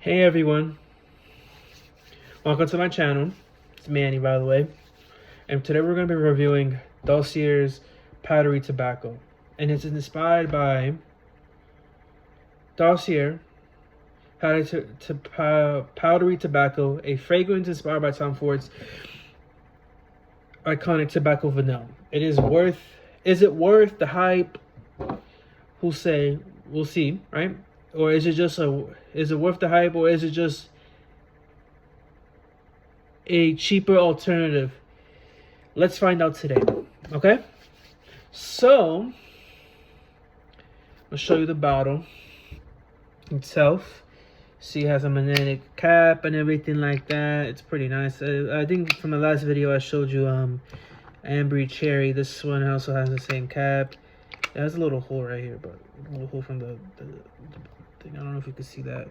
Hey everyone, welcome to my channel. It's Manny, by the way, and today we're going to be reviewing Dossier's Powdery Tobacco, and it's inspired by Dossier Powdery Tobacco, a fragrance inspired by Tom Ford's iconic tobacco Vanille. Is it worth the hype? Who'll say? We'll see, right? Or is it worth the hype, or is it just a cheaper alternative? Let's find out today. Okay, so I'll show you the bottle itself. See, it has a magnetic cap and everything like that. It's pretty nice. I think from the last video I showed you amber cherry. This one also has the same cap. It has a little hole right here, but a little hole from the thing. I don't know if you can see that.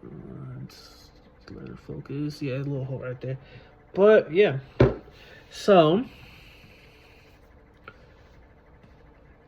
Let's let it focus. Yeah, a little hole right there. But yeah, so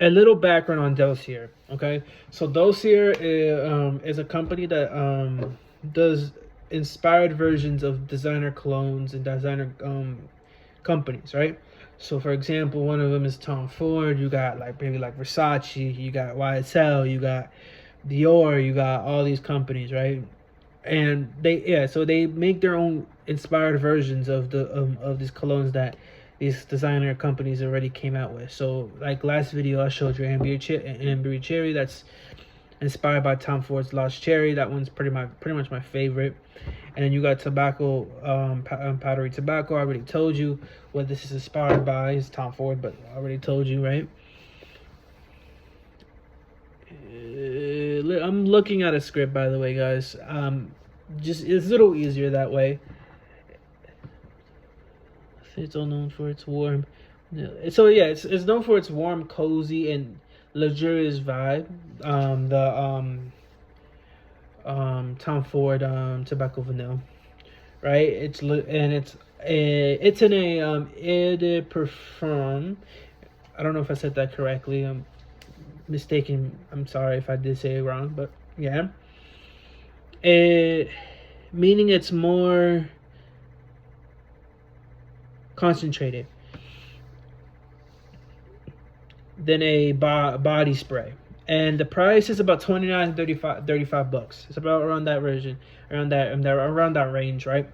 a little background on Dossier. Okay, so Dossier is a company that does inspired versions of designer clones and designer companies, right? So for example, one of them is Tom Ford. You got maybe Versace, you got YSL, you got Dior, you got all these companies, right? And so they make their own inspired versions of these colognes that these designer companies already came out with. So like last video I showed you amber cherry, that's inspired by Tom Ford's Lost Cherry. That one's pretty much my favorite. And then you got tobacco, powdery tobacco. I already told you what this is inspired by. It's Tom Ford, but I already told you, right? I'm looking at a script, by the way, guys. Just it's a little easier that way. It's all known for its warm. So yeah, it's known for its warm, cozy, and luxurious vibe. Tom Ford tobacco vanille, right? It's in a eau de parfum. I don't know if I said that correctly. I'm mistaken. I'm sorry if I did say it wrong, but yeah. Meaning it's more concentrated than a body spray, and the price is about $29 to $35. It's about around that version, around that range, right?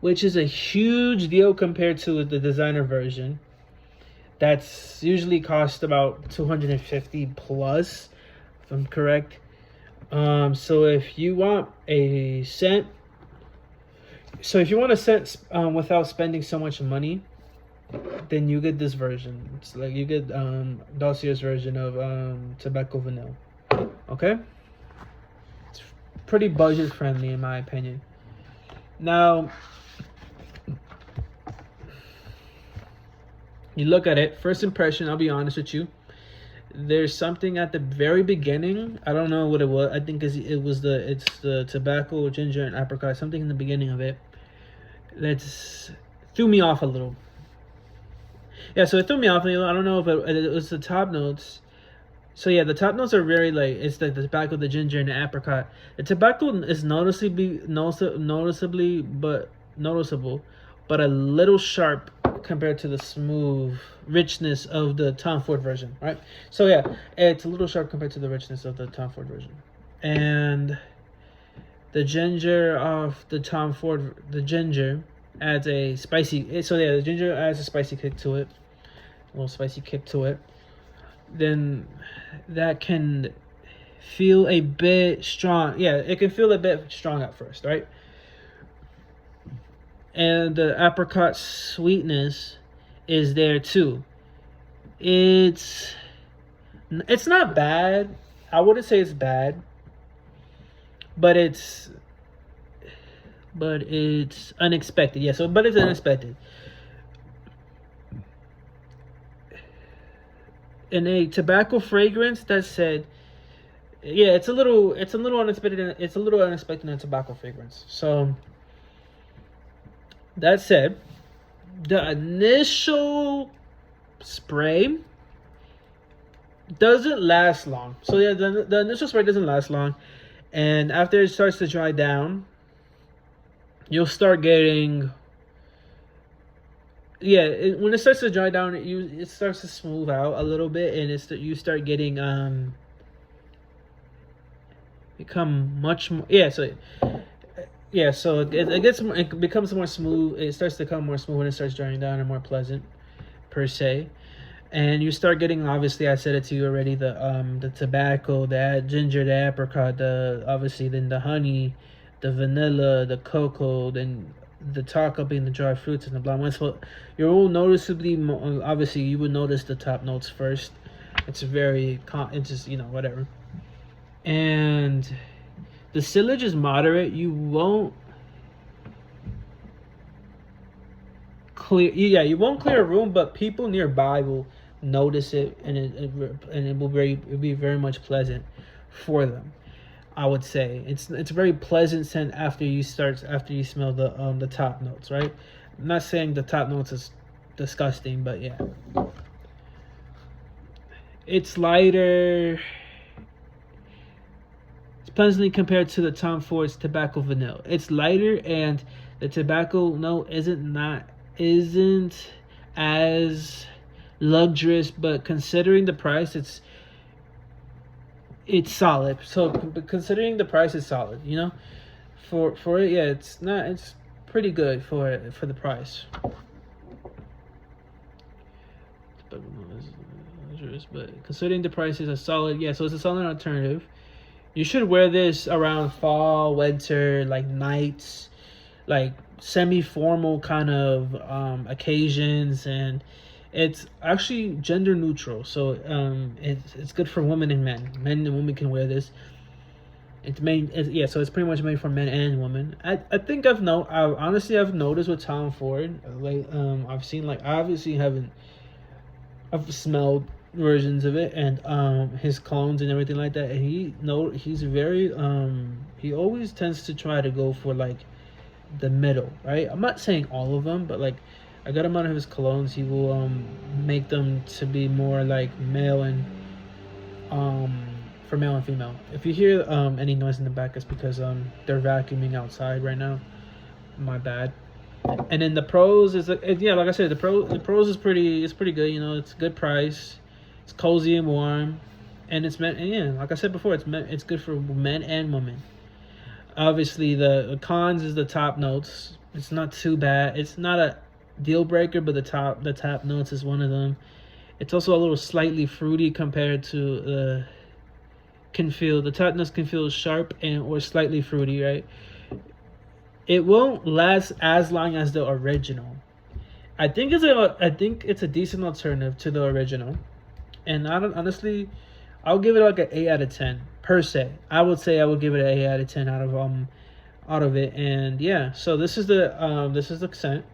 Which is a huge deal compared to the designer version. That's usually cost about $250 plus, if I'm correct. So if you want a scent, without spending so much money, then you get this version. It's like you get Dossier's version of tobacco vanille. Okay, it's pretty budget friendly in my opinion. Now you look at it, first impression, I'll be honest with you, there's something at the very beginning. I don't know what it was. I think it's the tobacco, ginger, and apricot, something in the beginning of it that's threw me off a little. Yeah, so it threw me off a little. I don't know if it was the top notes. So yeah, the top notes are very it's like the tobacco, the ginger, and the apricot. The tobacco is noticeable, but a little sharp compared to the smooth richness of the Tom Ford version, right? So yeah, it's a little sharp compared to the richness of the Tom Ford version. And the ginger of the Tom Ford, the ginger adds a spicy, so yeah, the ginger adds a spicy kick to it, a little spicy kick to it. Then that can feel a bit strong. Yeah, it can feel a bit strong at first, right? And the apricot sweetness is there too. It's not bad. I wouldn't say it's bad, but it's unexpected. Yeah, but it's unexpected. In a tobacco fragrance, that said, yeah, it's a little unexpected. It's a little unexpected in a tobacco fragrance. So that said, the initial spray doesn't last long. So yeah, the initial spray doesn't last long, and after it starts to dry down, you'll start getting, yeah, when it starts to dry down, it starts to smooth out a little bit, and you start getting become much more, yeah, so yeah, so it becomes more smooth. It starts to become more smooth when it starts drying down, and more pleasant per se. And you start getting, obviously I said it to you already, the tobacco, the ginger, the apricot, the obviously then the honey, the vanilla, the cocoa, then the tonka being the dry fruits, and the blonde ones. So you will noticeably, obviously you would notice the top notes first. It's it's just, whatever. And the sillage is moderate. You won't you won't clear a room, but people nearby will notice it, and it'll be very much pleasant for them. I would say it's a very pleasant scent after you smell the top notes, right? I'm not saying the top notes is disgusting, but yeah, it's lighter. It's pleasantly compared to the Tom Ford's Tobacco Vanille. It's lighter, and the tobacco note isn't as luxurious, but considering the price, it's solid. So considering the price, is solid. For it, yeah, it's pretty good for the price. But considering the price is a solid, yeah, so it's a solid alternative. You should wear this around fall, winter, like nights, like semi-formal kind of occasions, and it's actually gender neutral. So it's good for women and men. Men and women can wear this. So it's pretty much made for men and women. I think I've noticed with Tom Ford, like I've smelled versions of it, and his clones and everything like that, and he's very he always tends to try to go for like the middle, right? I'm not saying all of them, but like a good amount of his colognes, he will make them to be more like male and for male and female. If you hear any noise in the back, it's because they're vacuuming outside right now. My bad. And then the pros is like I said, the pros is pretty good. It's a good price. It's cozy and warm, and it's meant. And yeah, like I said before, it's good for men and women. Obviously, the cons is the top notes. It's not too bad. It's not a deal breaker, but the top notes is one of them. It's also a little slightly fruity compared to the top notes can feel sharp or slightly fruity, right? It won't last as long as the original. I think it's a decent alternative to the original, and honestly, I'll give it like an 8 out of 10 per se. I would say I would give it an 8 out of 10 out of it. And yeah, so this is the scent,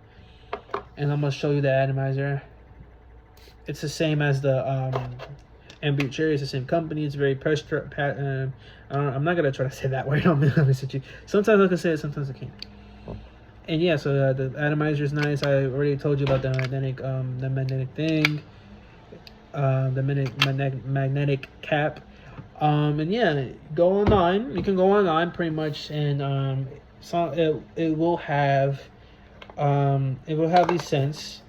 and I'm gonna show you the atomizer. It's the same as the Ambient Cherry. It's the same company. It's very I'm not gonna try to say that word. Sometimes I can say it, sometimes I can't. And yeah, so the atomizer is nice. I already told you about the magnetic thing, the magnetic cap. And yeah, go online. You can go online pretty much, and it will have these scents.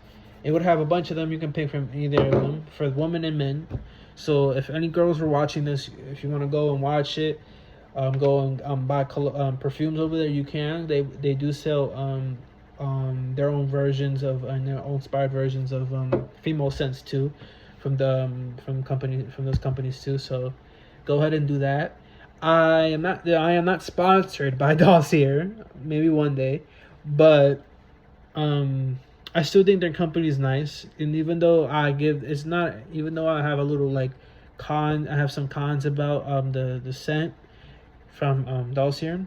It would have a bunch of them. You can pick from either of them for women and men. So if any girls were watching this, if you want to go and watch it, go and buy perfumes over there. You can. They do sell their own versions of and their own inspired versions of female scents too, from those companies too. So go ahead and do that. I am not sponsored by Dossier. Maybe one day, but I still think their company is nice. And even though I have a little like I have some cons about the scent from Dossier.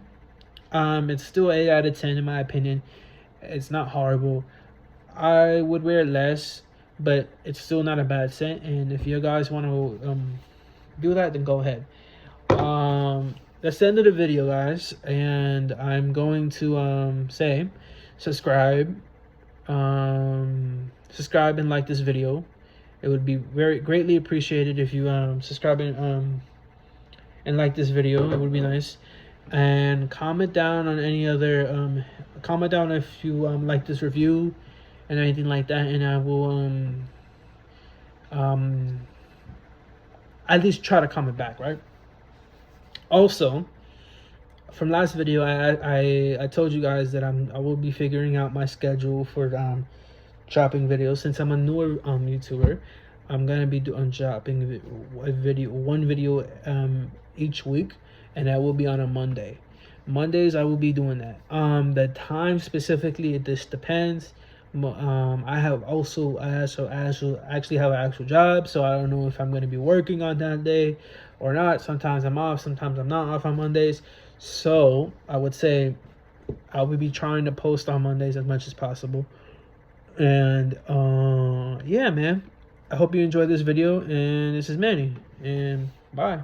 It's still 8 out of 10 in my opinion. It's not horrible. I would wear it less, but it's still not a bad scent. And if you guys want to do that, then go ahead. That's the end of the video, guys, and I'm going to say subscribe and like this video, It would be very greatly appreciated if you subscribe and like this video. It would be nice. And comment down on any other comment down if you like this review and anything like that, and I will at least try to comment back, right? Also, from last video, I told you guys that I will be figuring out my schedule for dropping videos. Since I'm a newer YouTuber, I'm gonna be dropping one video each week, and that will be on a Monday. Mondays I will be doing that. The time specifically, this depends. I actually have an actual job, so I don't know if I'm going to be working on that day or not. Sometimes I'm off, sometimes I'm not off on Mondays. So I would say I will be trying to post on Mondays as much as possible. And yeah, man, I hope you enjoyed this video, and this is Manny, and bye.